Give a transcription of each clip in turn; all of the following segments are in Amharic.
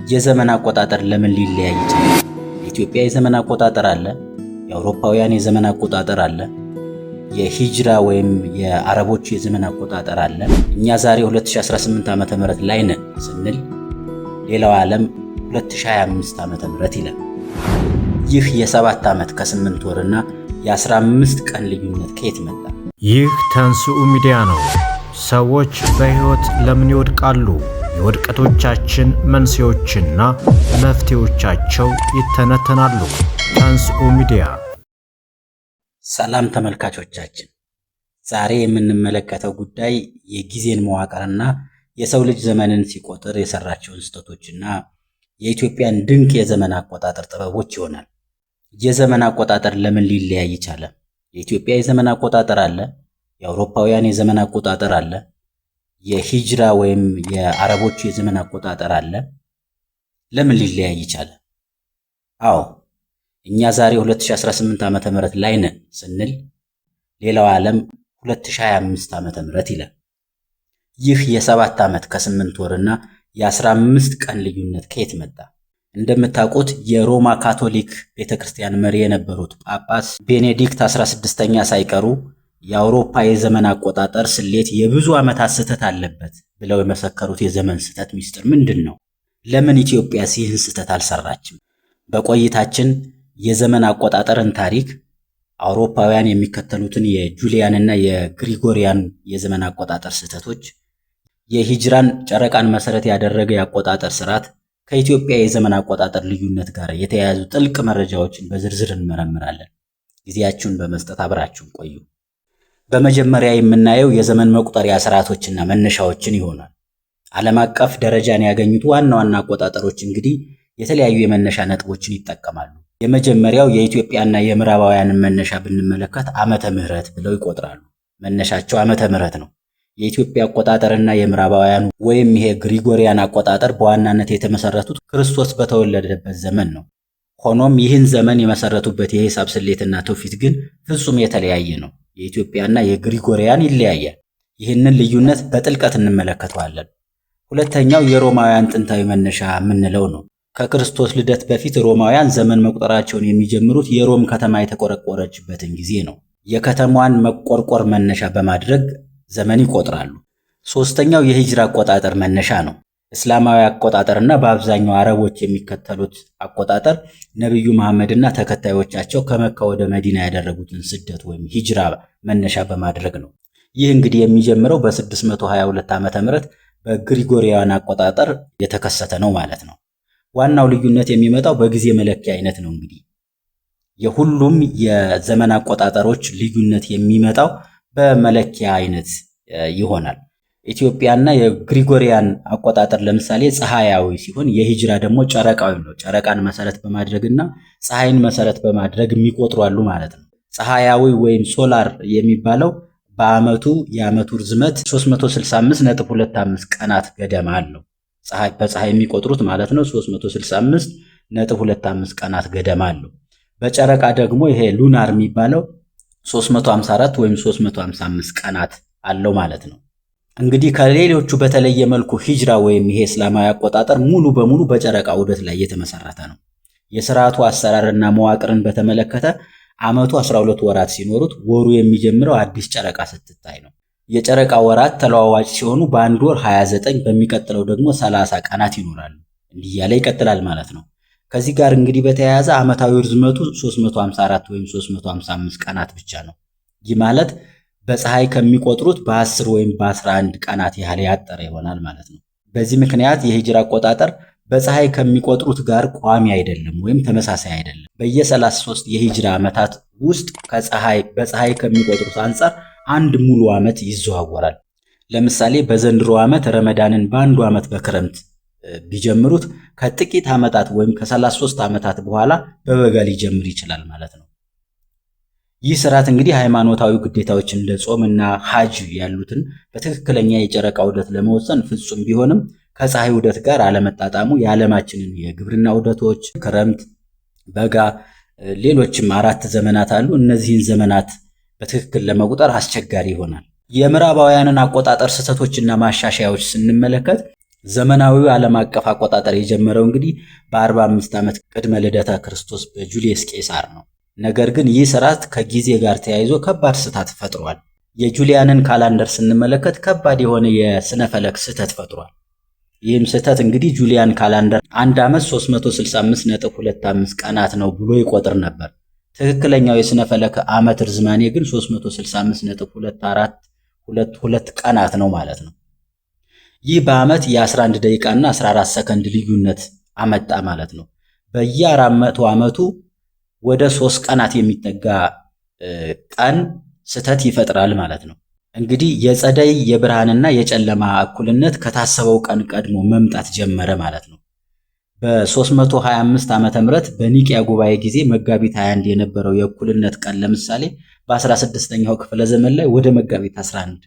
የዘመን አቆጣጠር ለምን ሊለያይ ይችላል? የኢትዮጵያ የዘመን አቆጣጠር አለ፣ የአውሮፓውያን የዘመን አቆጣጠር አለ፣ የሂጅራ ወይም የአረቦች የዘመን አቆጣጠር አለ። እኛ ዛሬ 2018 ዓመተ ምህረት ላይ ነን ስንል ሌላው ዓለም 2025 ዓመተ ምህረት ይላል። ይህ የ7 ዓመት ከ8 ወርና የ15 ቀን ልዩነት ከየት መጣ? ይህ ተንሥኡ ሚዲያ ነው። ሰዎች በሕይወት ለምን ይወድቃሉ? የውድቀቶቻችን መንስኤዎችና መፍትሄዎቻቸው ይተነተናሉ። ተንሥኡ ሚዲያ። ሰላም ተመልካቾቻችን፣ ዛሬ የምንመለከተው ጉዳይ የጊዜን መዋቅርና የሰው ልጅ ዘመንን ሲቆጥር የሰራቸውን ስህተቶችና የኢትዮጵያን ድንቅ የዘመን አቆጣጠር ጥበቦች ይሆናል። የዘመን አቆጣጠር ለምን ሊለያይ ይቻለ? የኢትዮጵያ የዘመን አቆጣጠር አለ፣ የአውሮፓውያን የዘመን አቆጣጠር አለ፣ የሂጅራ ወይም የአረቦች የዘመን አቆጣጠር አለ። ለምን ሊለያይ ይቻለ? አዎ እኛ ዛሬ 2018 ዓመተ ምህረት ላይ ነን ስንል ሌላው ዓለም 2025 ዓመተ ምህረት ይላል። ይህ የ7 ዓመት ከ8 ወርና የ15 ቀን ልዩነት ከየት መጣ? እንደምታውቁት የሮማ ካቶሊክ ቤተክርስቲያን መሪ የነበሩት ጳጳስ ቤኔዲክት 16ኛ ሳይቀሩ የአውሮፓ የዘመን አቆጣጠር ስሌት የብዙ ዓመታት ስህተት አለበት ብለው የመሰከሩት የዘመን ስህተት ሚስጥር ምንድን ነው? ለምን ኢትዮጵያ ይህን ስህተት አልሰራችም? በቆይታችን የዘመን አቆጣጠርን ታሪክ፣ አውሮፓውያን የሚከተሉትን የጁሊያንና የግሪጎሪያን የዘመን አቆጣጠር ስህተቶች፣ የሂጅራን ጨረቃን መሰረት ያደረገ የአቆጣጠር ስርዓት ከኢትዮጵያ የዘመን አቆጣጠር ልዩነት ጋር የተያያዙ ጥልቅ መረጃዎችን በዝርዝር እንመረምራለን። ጊዜያችሁን በመስጠት አብራችሁን ቆዩ። በመጀመሪያ የምናየው የዘመን መቁጠሪያ ስርዓቶችና መነሻዎችን ይሆናል። ዓለም አቀፍ ደረጃን ያገኙት ዋና ዋና አቆጣጠሮች እንግዲህ የተለያዩ የመነሻ ነጥቦችን ይጠቀማሉ። የመጀመሪያው የኢትዮጵያና የምዕራባውያንን መነሻ ብንመለከት ዓመተ ምህረት ብለው ይቆጥራሉ። መነሻቸው ዓመተ ምህረት ነው። የኢትዮጵያ አቆጣጠርና የምዕራባውያኑ ወይም ይሄ ግሪጎሪያን አቆጣጠር በዋናነት የተመሰረቱት ክርስቶስ በተወለደበት ዘመን ነው። ሆኖም ይህን ዘመን የመሰረቱበት የሂሳብ ስሌትና ትውፊት ግን ፍጹም የተለያየ ነው። የኢትዮጵያና የግሪጎሪያን ይለያያል። ይህንን ልዩነት በጥልቀት እንመለከተዋለን። ሁለተኛው የሮማውያን ጥንታዊ መነሻ የምንለው ነው። ከክርስቶስ ልደት በፊት ሮማውያን ዘመን መቁጠራቸውን የሚጀምሩት የሮም ከተማ የተቆረቆረችበትን ጊዜ ነው። የከተማዋን መቆርቆር መነሻ በማድረግ ዘመን ይቆጥራሉ። ሶስተኛው የሂጅራ አቆጣጠር መነሻ ነው። እስላማዊ አቆጣጠርና በአብዛኛው አረቦች የሚከተሉት አቆጣጠር ነቢዩ መሐመድና ተከታዮቻቸው ከመካ ወደ መዲና ያደረጉትን ስደት ወይም ሂጅራ መነሻ በማድረግ ነው። ይህ እንግዲህ የሚጀምረው በ622 ዓመተ ምህረት በግሪጎሪያን አቆጣጠር የተከሰተ ነው ማለት ነው። ዋናው ልዩነት የሚመጣው በጊዜ መለኪያ አይነት ነው። እንግዲህ የሁሉም የዘመን አቆጣጠሮች ልዩነት የሚመጣው በመለኪያ አይነት ይሆናል። ኢትዮጵያና የግሪጎሪያን አቆጣጠር ለምሳሌ ፀሐያዊ ሲሆን የሂጅራ ደግሞ ጨረቃዊ ነው። ጨረቃን መሰረት በማድረግና ፀሐይን መሰረት በማድረግ የሚቆጥሩ አሉ ማለት ነው። ፀሐያዊ ወይም ሶላር የሚባለው የዓመቱ ርዝመት 365.25 ቀናት ገደማ አለው። በፀሐይ የሚቆጥሩት ማለት ነው 365.25 ቀናት ገደማ አለው። በጨረቃ ደግሞ ይሄ ሉናር የሚባለው 354 ወይም 355 ቀናት አለው ማለት ነው። እንግዲህ ከሌሎቹ በተለየ መልኩ ሂጅራ ወይም ይሄ እስላማዊ አቆጣጠር ሙሉ በሙሉ በጨረቃ ዑደት ላይ የተመሰረተ ነው። የስርዓቱ አሰራርና መዋቅርን በተመለከተ ዓመቱ 12 ወራት ሲኖሩት ወሩ የሚጀምረው አዲስ ጨረቃ ስትታይ ነው። የጨረቃ ወራት ተለዋዋጭ ሲሆኑ በአንድ ወር 29 በሚቀጥለው ደግሞ 30 ቀናት ይኖራሉ። እንዲህ እያለ ይቀጥላል ማለት ነው። ከዚህ ጋር እንግዲህ በተያያዘ ዓመታዊ ርዝመቱ 354 ወይም 355 ቀናት ብቻ ነው። ይህ ማለት በፀሐይ ከሚቆጥሩት በ10 ወይም በ11 ቀናት ያህል ያጠረ ይሆናል ማለት ነው። በዚህ ምክንያት የሂጅራ አቆጣጠር በፀሐይ ከሚቆጥሩት ጋር ቋሚ አይደለም ወይም ተመሳሳይ አይደለም። በየ33 የሂጅራ ዓመታት ውስጥ በፀሐይ ከሚቆጥሩት አንጻር አንድ ሙሉ ዓመት ይዘዋወራል። ለምሳሌ በዘንድሮ ዓመት ረመዳንን በአንዱ ዓመት በክረምት ቢጀምሩት ከጥቂት ዓመታት ወይም ከ33 ዓመታት በኋላ በበጋ ሊጀምር ይችላል ማለት ነው። ይህ ስርዓት እንግዲህ ሃይማኖታዊ ግዴታዎች እንደ ጾም እና ሐጅ ያሉትን በትክክለኛ የጨረቃ ዑደት ለመወሰን ፍጹም ቢሆንም ከፀሐይ ዑደት ጋር አለመጣጣሙ የዓለማችንን የግብርና ዑደቶች ክረምት፣ በጋ፣ ሌሎችም 4 ዘመናት አሉ። እነዚህን ዘመናት በትክክል ለመቁጠር አስቸጋሪ ይሆናል። የምዕራባውያንን አቆጣጠር ስህተቶችና ማሻሻያዎች ስንመለከት ዘመናዊው ዓለም አቀፍ አቆጣጠር የጀመረው እንግዲህ በ45 ዓመት ቅድመ ልደተ ክርስቶስ በጁልየስ ቄሳር ነው። ነገር ግን ይህ ስርዓት ከጊዜ ጋር ተያይዞ ከባድ ስህተት ፈጥሯል። የጁሊያንን ካላንደር ስንመለከት ከባድ የሆነ የስነ ፈለክ ስህተት ፈጥሯል። ይህም ስህተት እንግዲህ ጁሊያን ካላንደር አንድ ዓመት 365.25 ቀናት ነው ብሎ ይቆጥር ነበር። ትክክለኛው የስነ ፈለክ ዓመት ርዝማኔ ግን 365.2422 ቀናት ነው ማለት ነው። ይህ በዓመት የ11 ደቂቃና 14 ሰከንድ ልዩነት አመጣ ማለት ነው። በየ400 ዓመቱ ወደ 3 ቀናት የሚጠጋ ቀን ስህተት ይፈጥራል ማለት ነው። እንግዲህ የጸደይ የብርሃንና የጨለማ እኩልነት ከታሰበው ቀን ቀድሞ መምጣት ጀመረ ማለት ነው። በ325 ዓመተ ምህረት በኒቂያ ጉባኤ ጊዜ መጋቢት 21 የነበረው የእኩልነት ቀን ለምሳሌ በ16ኛው ክፍለ ዘመን ላይ ወደ መጋቢት 11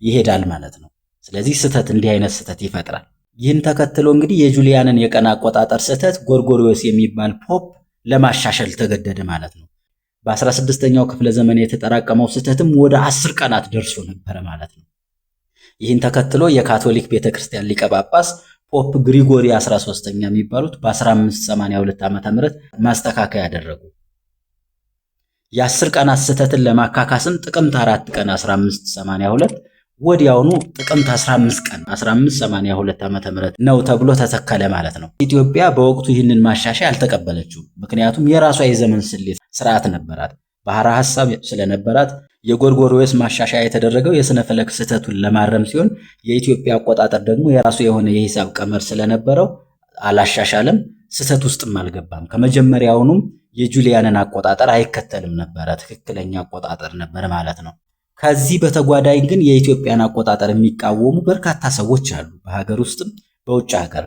ይሄዳል ማለት ነው። ስለዚህ ስህተት እንዲህ አይነት ስህተት ይፈጥራል። ይህን ተከትሎ እንግዲህ የጁሊያንን የቀን አቆጣጠር ስህተት ጎርጎሪዮስ የሚባል ፖፕ ለማሻሻል ተገደደ ማለት ነው። በ16ኛው ክፍለ ዘመን የተጠራቀመው ስህተትም ወደ 10 ቀናት ደርሶ ነበረ ማለት ነው። ይህን ተከትሎ የካቶሊክ ቤተክርስቲያን ሊቀ ጳጳስ ፖፕ ግሪጎሪ 13ኛ የሚባሉት በ1582 ዓመተ ምህረት ማስተካከያ ያደረጉ። የ10 ቀናት ስህተትን ለማካካስም ጥቅምት 4 ቀን 1582 ወዲያውኑ ጥቅምት 15 ቀን 1582 ዓመተ ምህረት ነው ተብሎ ተተከለ ማለት ነው። ኢትዮጵያ በወቅቱ ይህንን ማሻሻያ አልተቀበለችው። ምክንያቱም የራሷ የዘመን ስሌት ስርዓት ነበራት። ባህረ ሐሳብ ስለነበራት የጎርጎሪዮስ ማሻሻያ የተደረገው የስነ ፈለክ ስህተቱን ለማረም ሲሆን የኢትዮጵያ አቆጣጠር ደግሞ የራሱ የሆነ የሂሳብ ቀመር ስለነበረው አላሻሻለም፣ ስህተት ውስጥም አልገባም። ከመጀመሪያውኑም የጁሊያንን አቆጣጠር አይከተልም ነበረ፣ ትክክለኛ አቆጣጠር ነበር ማለት ነው። ከዚህ በተጓዳኝ ግን የኢትዮጵያን አቆጣጠር የሚቃወሙ በርካታ ሰዎች አሉ፣ በሀገር ውስጥም በውጭ ሀገር።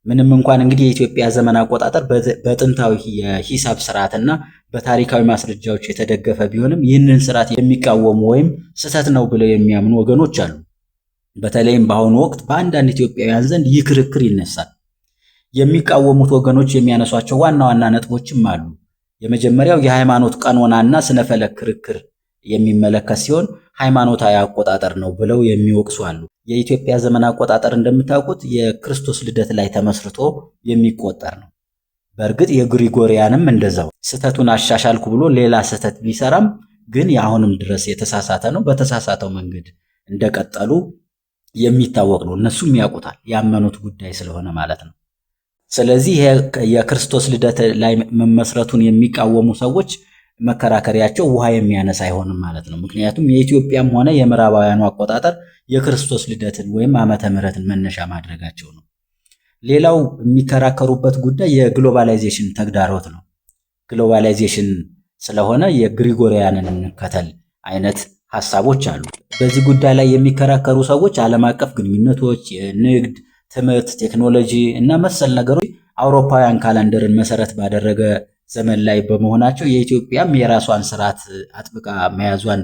ምንም እንኳን እንግዲህ የኢትዮጵያ ዘመን አቆጣጠር በጥንታዊ የሂሳብ ስርዓትና በታሪካዊ ማስረጃዎች የተደገፈ ቢሆንም ይህንን ስርዓት የሚቃወሙ ወይም ስህተት ነው ብለው የሚያምኑ ወገኖች አሉ። በተለይም በአሁኑ ወቅት በአንዳንድ ኢትዮጵያውያን ዘንድ ይህ ክርክር ይነሳል። የሚቃወሙት ወገኖች የሚያነሷቸው ዋና ዋና ነጥቦችም አሉ። የመጀመሪያው የሃይማኖት ቀኖናና ስነፈለክ ክርክር የሚመለከት ሲሆን ሃይማኖታዊ አቆጣጠር ነው ብለው የሚወቅሱ አሉ። የኢትዮጵያ ዘመን አቆጣጠር እንደምታውቁት የክርስቶስ ልደት ላይ ተመስርቶ የሚቆጠር ነው። በእርግጥ የግሪጎሪያንም እንደዛው ስህተቱን አሻሻልኩ ብሎ ሌላ ስህተት ቢሰራም ግን የአሁንም ድረስ የተሳሳተ ነው። በተሳሳተው መንገድ እንደቀጠሉ የሚታወቅ ነው። እነሱም ያውቁታል፣ ያመኑት ጉዳይ ስለሆነ ማለት ነው። ስለዚህ የክርስቶስ ልደት ላይ መመስረቱን የሚቃወሙ ሰዎች መከራከሪያቸው ውሃ የሚያነሳ አይሆንም ማለት ነው። ምክንያቱም የኢትዮጵያም ሆነ የምዕራባውያኑ አቆጣጠር የክርስቶስ ልደትን ወይም ዓመተ ምሕረትን መነሻ ማድረጋቸው ነው። ሌላው የሚከራከሩበት ጉዳይ የግሎባላይዜሽን ተግዳሮት ነው። ግሎባላይዜሽን ስለሆነ የግሪጎሪያንን እንከተል አይነት ሐሳቦች አሉ። በዚህ ጉዳይ ላይ የሚከራከሩ ሰዎች ዓለም አቀፍ ግንኙነቶች፣ የንግድ፣ ትምህርት፣ ቴክኖሎጂ እና መሰል ነገሮች አውሮፓውያን ካላንደርን መሰረት ባደረገ ዘመን ላይ በመሆናቸው የኢትዮጵያም የራሷን ስርዓት አጥብቃ መያዟን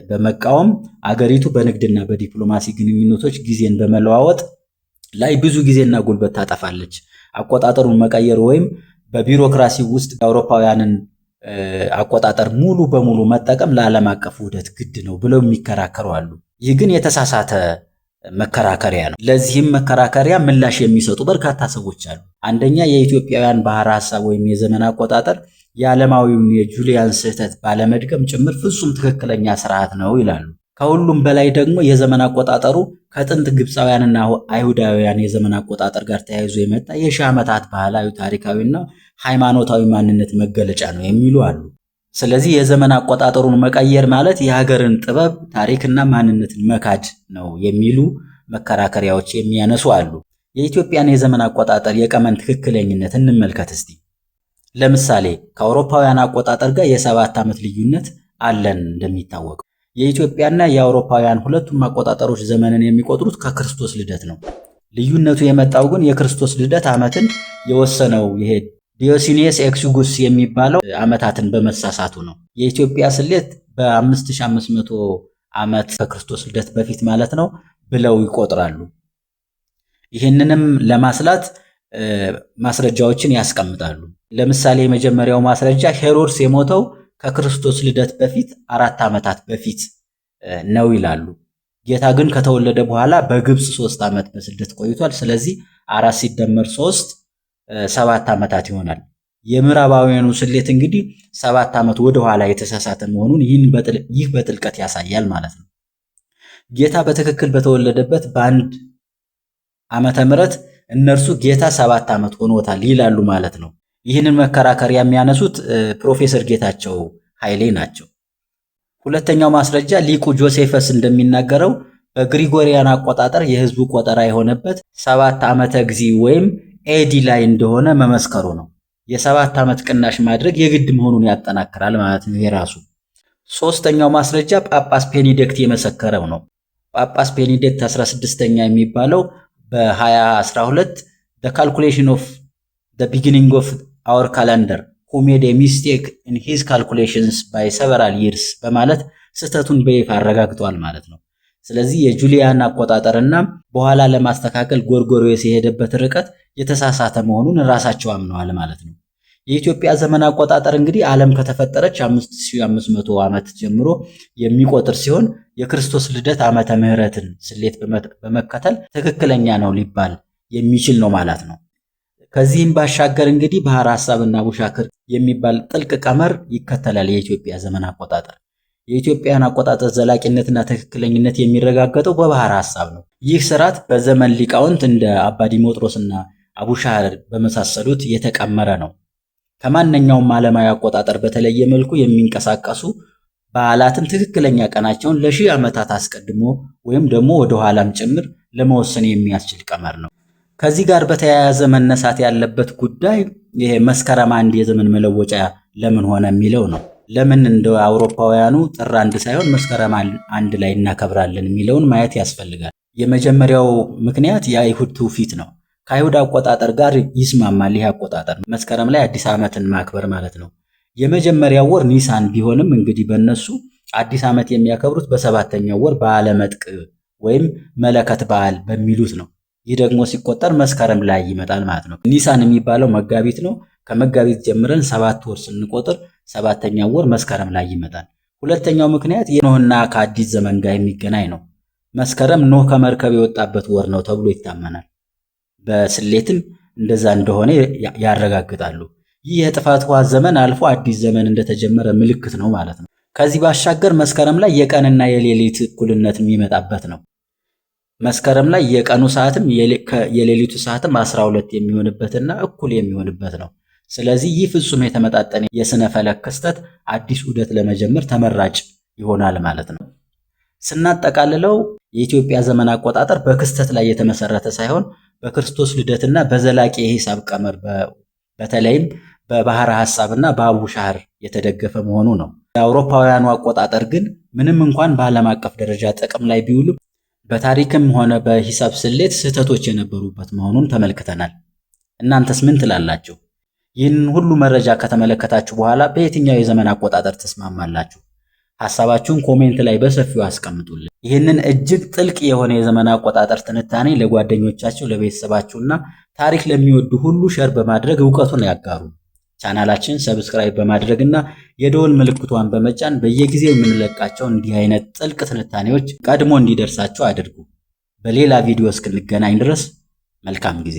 በመቃወም አገሪቱ በንግድና በዲፕሎማሲ ግንኙነቶች ጊዜን በመለዋወጥ ላይ ብዙ ጊዜና ጉልበት ታጠፋለች። አቆጣጠሩን መቀየር ወይም በቢሮክራሲ ውስጥ የአውሮፓውያንን አቆጣጠር ሙሉ በሙሉ መጠቀም ለዓለም አቀፍ ውህደት ግድ ነው ብለው የሚከራከሩ አሉ። ይህ ግን የተሳሳተ መከራከሪያ ነው። ለዚህም መከራከሪያ ምላሽ የሚሰጡ በርካታ ሰዎች አሉ። አንደኛ የኢትዮጵያውያን ባህረ ሐሳብ ወይም የዘመን አቆጣጠር የዓለማዊውን የጁሊያን ስህተት ባለመድገም ጭምር ፍጹም ትክክለኛ ስርዓት ነው ይላሉ። ከሁሉም በላይ ደግሞ የዘመን አቆጣጠሩ ከጥንት ግብፃውያንና አይሁዳውያን የዘመን አቆጣጠር ጋር ተያይዞ የመጣ የሺህ ዓመታት ባህላዊ፣ ታሪካዊና ሃይማኖታዊ ማንነት መገለጫ ነው የሚሉ አሉ። ስለዚህ የዘመን አቆጣጠሩን መቀየር ማለት የሀገርን ጥበብ፣ ታሪክና ማንነትን መካድ ነው የሚሉ መከራከሪያዎች የሚያነሱ አሉ። የኢትዮጵያን የዘመን አቆጣጠር የቀመን ትክክለኝነት እንመልከት እስቲ። ለምሳሌ ከአውሮፓውያን አቆጣጠር ጋር የ7 ዓመት ልዩነት አለን እንደሚታወቀው። የኢትዮጵያና የአውሮፓውያን ሁለቱም አቆጣጠሮች ዘመንን የሚቆጥሩት ከክርስቶስ ልደት ነው። ልዩነቱ የመጣው ግን የክርስቶስ ልደት ዓመትን የወሰነው ይሄ ዲዮሲኒየስ ኤክሱጉስ የሚባለው ዓመታትን በመሳሳቱ ነው። የኢትዮጵያ ስሌት በ5500 ዓመት ከክርስቶስ ልደት በፊት ማለት ነው ብለው ይቆጥራሉ። ይህንንም ለማስላት ማስረጃዎችን ያስቀምጣሉ። ለምሳሌ የመጀመሪያው ማስረጃ ሄሮድስ የሞተው ከክርስቶስ ልደት በፊት 4 ዓመታት በፊት ነው ይላሉ። ጌታ ግን ከተወለደ በኋላ በግብፅ 3 ዓመት በስደት ቆይቷል። ስለዚህ 4 ሲደመር 3 7 ዓመታት ይሆናል። የምዕራባውያኑ ስሌት እንግዲህ 7 ዓመት ወደ ኋላ የተሳሳተ መሆኑን ይህ በጥልቀት ያሳያል ማለት ነው። ጌታ በትክክል በተወለደበት በአንድ ዓመተ ምህረት እነርሱ ጌታ 7 ዓመት ሆኖታል ይላሉ ማለት ነው። ይህንን መከራከሪያ የሚያነሱት ፕሮፌሰር ጌታቸው ኃይሌ ናቸው። ሁለተኛው ማስረጃ ሊቁ ጆሴፈስ እንደሚናገረው በግሪጎሪያን አቆጣጠር የህዝቡ ቆጠራ የሆነበት 7 ዓመተ ጊዜ ወይም ኤዲ ላይ እንደሆነ መመስከሩ ነው። የ7 ዓመት ቅናሽ ማድረግ የግድ መሆኑን ያጠናክራል ማለት ነው የራሱ። ሶስተኛው ማስረጃ ጳጳስ ቤኔዲክት የመሰከረው ነው። ጳጳስ ቤኔዲክት 16ኛ የሚባለው በ2012 the calculation of the beginning of our calendar who made a mistake in his calculations by several years በማለት ስህተቱን በይፋ አረጋግጧል ማለት ነው። ስለዚህ የጁሊያን አቆጣጠርና በኋላ ለማስተካከል ጎርጎርዮስ የሄደበት ርቀት የተሳሳተ መሆኑን ራሳቸው አምነዋል ማለት ነው። የኢትዮጵያ ዘመን አቆጣጠር እንግዲህ ዓለም ከተፈጠረች 5500 ዓመት ጀምሮ የሚቆጥር ሲሆን የክርስቶስ ልደት ዓመተ ምህረትን ስሌት በመከተል ትክክለኛ ነው ሊባል የሚችል ነው ማለት ነው። ከዚህም ባሻገር እንግዲህ ባህር ሐሳብና ቡሻክር የሚባል ጥልቅ ቀመር ይከተላል የኢትዮጵያ ዘመን አቆጣጠር። የኢትዮጵያን አቆጣጠር ዘላቂነትና ትክክለኝነት የሚረጋገጠው በባህር ሐሳብ ነው። ይህ ስርዓት በዘመን ሊቃውንት እንደ አባ ዲሞጥሮስና አቡሻህር በመሳሰሉት የተቀመረ ነው። ከማንኛውም ዓለማዊ አቆጣጠር በተለየ መልኩ የሚንቀሳቀሱ በዓላትን ትክክለኛ ቀናቸውን ለሺህ ዓመታት አስቀድሞ ወይም ደግሞ ወደ ኋላም ጭምር ለመወሰን የሚያስችል ቀመር ነው። ከዚህ ጋር በተያያዘ መነሳት ያለበት ጉዳይ ይሄ መስከረም 1 የዘመን መለወጫ ለምን ሆነ የሚለው ነው። ለምን እንደ አውሮፓውያኑ ጥር 1 ሳይሆን መስከረም 1 ላይ እናከብራለን የሚለውን ማየት ያስፈልጋል። የመጀመሪያው ምክንያት የአይሁድ ትውፊት ነው። ከአይሁድ አቆጣጠር ጋር ይስማማል። ይህ አቆጣጠር መስከረም ላይ አዲስ ዓመትን ማክበር ማለት ነው። የመጀመሪያው ወር ኒሳን ቢሆንም እንግዲህ በእነሱ አዲስ ዓመት የሚያከብሩት በሰባተኛው ወር በዓለ መጥቅ ወይም መለከት በዓል በሚሉት ነው። ይህ ደግሞ ሲቆጠር መስከረም ላይ ይመጣል ማለት ነው። ኒሳን የሚባለው መጋቢት ነው። ከመጋቢት ጀምረን 7 ወር ስንቆጥር ሰባተኛው ወር መስከረም ላይ ይመጣል። ሁለተኛው ምክንያት የኖህና ከአዲስ ዘመን ጋር የሚገናኝ ነው። መስከረም ኖህ ከመርከብ የወጣበት ወር ነው ተብሎ ይታመናል። በስሌትም እንደዛ እንደሆነ ያረጋግጣሉ። ይህ የጥፋት ውሃ ዘመን አልፎ አዲስ ዘመን እንደተጀመረ ምልክት ነው ማለት ነው። ከዚህ ባሻገር መስከረም ላይ የቀንና የሌሊት እኩልነት የሚመጣበት ነው። መስከረም ላይ የቀኑ ሰዓትም የሌሊቱ ሰዓትም 12 የሚሆንበትና እኩል የሚሆንበት ነው። ስለዚህ ይህ ፍጹም የተመጣጠነ የስነ ፈለክ ክስተት አዲስ ዑደት ለመጀመር ተመራጭ ይሆናል ማለት ነው። ስናጠቃልለው የኢትዮጵያ ዘመን አቆጣጠር በክስተት ላይ የተመሰረተ ሳይሆን በክርስቶስ ልደትና በዘላቂ የሂሳብ ቀመር በተለይም በባህረ ሐሳብና በአቡሻህር የተደገፈ መሆኑ ነው። የአውሮፓውያኑ አቆጣጠር ግን ምንም እንኳን በዓለም አቀፍ ደረጃ ጥቅም ላይ ቢውልም በታሪክም ሆነ በሂሳብ ስሌት ስህተቶች የነበሩበት መሆኑን ተመልክተናል። እናንተስ ምን ትላላችሁ? ይህንን ሁሉ መረጃ ከተመለከታችሁ በኋላ በየትኛው የዘመን አቆጣጠር ተስማማላችሁ? ሐሳባችሁን ኮሜንት ላይ በሰፊው አስቀምጡልን። ይህንን እጅግ ጥልቅ የሆነ የዘመን አቆጣጠር ትንታኔ ለጓደኞቻችሁ፣ ለቤተሰባችሁና ታሪክ ለሚወዱ ሁሉ ሸር በማድረግ ዕውቀቱን ያጋሩ። ቻናላችን ሰብስክራይብ በማድረግና የደወል ምልክቷን በመጫን በየጊዜው የምንለቃቸው እንዲህ አይነት ጥልቅ ትንታኔዎች ቀድሞ እንዲደርሳችሁ አድርጉ። በሌላ ቪዲዮ እስክንገናኝ ድረስ መልካም ጊዜ